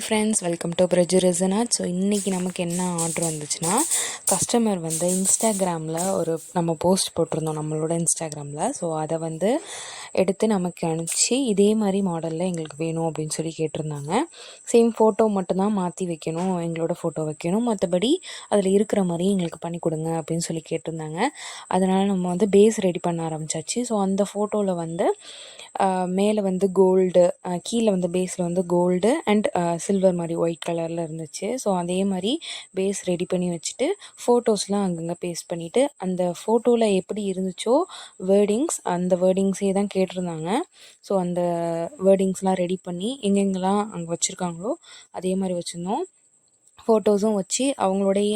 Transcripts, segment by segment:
Friends, welcome to பிரஜு ரெசனாட். So இன்றைக்கி நமக்கு என்ன ஆர்டர் வந்துச்சுன்னா, கஸ்டமர் வந்து இன்ஸ்டாகிராமில் நம்ம போஸ்ட் போட்டிருந்தோம் நம்மளோட இன்ஸ்டாகிராமில். ஸோ அதை எடுத்து நமக்கு அனுப்பிச்சி இதே மாதிரி மாடலில் எங்களுக்கு வேணும் அப்படின்னு சொல்லி கேட்டிருந்தாங்க. சேம் ஃபோட்டோ மட்டும்தான் மாற்றி வைக்கணும், எங்களோட ஃபோட்டோ வைக்கணும், மற்றபடி அதில் இருக்கிற மாதிரி எங்களுக்கு பண்ணி கொடுங்க அப்படின்னு சொல்லி கேட்டிருந்தாங்க. அதனால் நம்ம பேஸ் ரெடி பண்ண ஆரம்பித்தாச்சு. ஸோ அந்த ஃபோட்டோவில் மேலே கோல்டு, கீழே பேஸில் கோல்டு அண்ட் சில்வர் மாதிரி ஒயிட் கலரில் இருந்துச்சு. ஸோ அதே மாதிரி பேஸ் ரெடி பண்ணி வச்சுட்டு ஃபோட்டோஸ்லாம் அங்கங்கே பேஸ்ட் பண்ணிவிட்டு அந்த ஃபோட்டோவில் எப்படி இருந்துச்சோ அந்த வேர்டிங்ஸே தான் கேட்டிருந்தாங்க. ஸோ அந்த வேர்டிங்ஸ்லாம் ரெடி பண்ணி எங்கெங்கெல்லாம் அங்கே வச்சுருக்காங்களோ அதே மாதிரி வச்சுருந்தோம். ஃபோட்டோஸும் வச்சு அவங்களுடைய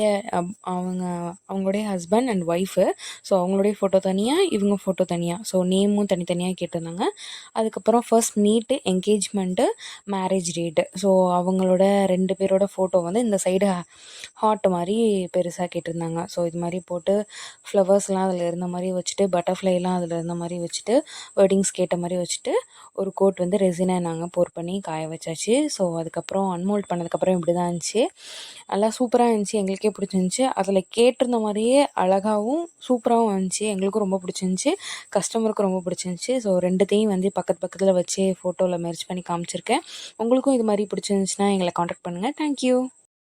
ஹஸ்பண்ட் அண்ட் ஒய்ஃபு, ஸோ அவங்களுடைய ஃபோட்டோ தனியாக, இவங்க ஃபோட்டோ தனியாக, ஸோ நேமும் தனித்தனியாக கேட்டிருந்தாங்க. அதுக்கப்புறம் ஃபர்ஸ்ட் மீட்டு, என்கேஜ்மெண்ட்டு, மேரேஜ் டேட்டு, ஸோ அவங்களோட 2 பேரோட ஃபோட்டோ இந்த சைடு ஹார்ட் மாதிரி பெருசாக கேட்டிருந்தாங்க. ஸோ இது மாதிரி போட்டு ஃப்ளவர்ஸ்லாம் அதில் இருந்த மாதிரி வச்சுட்டு, பட்டர்ஃப்ளைலாம் அதில் இருந்த மாதிரி வச்சுட்டு, வேர்டிங்ஸ் கேட்ட மாதிரி வச்சுட்டு, ஒரு கோட் ரெசினை நாங்கள் போர் பண்ணி காய வச்சாச்சு. ஸோ அதுக்கப்புறம் அன்மோல்ட் பண்ணதுக்கப்புறம் இப்படி தான் இருந்துச்சு. நல்லா சூப்பராக இருந்துச்சு, எங்களுக்கே பிடிச்சிருந்துச்சி. அதில் கேட்டிருந்த மாதிரியே அழகாகவும் சூப்பராகவும் இருந்துச்சு. எங்களுக்கும் ரொம்ப பிடிச்சிருந்துச்சி, கஸ்டமருக்கும் ரொம்ப பிடிச்சிருந்துச்சி. ஸோ 2த்தையும் பக்கத்து பக்கத்தில் வச்சு ஃபோட்டோவில் மெர்ஜ் பண்ணி காமிச்சிருக்கேன். உங்களுக்கும் இது மாதிரி பிடிச்சிருந்துச்சின்னா எங்களை காண்டாக்ட் பண்ணுங்கள். தேங்க்யூ.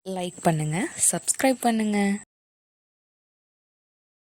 லைக் பண்ணுங்கள், சப்ஸ்கிரைப் பண்ணுங்கள்.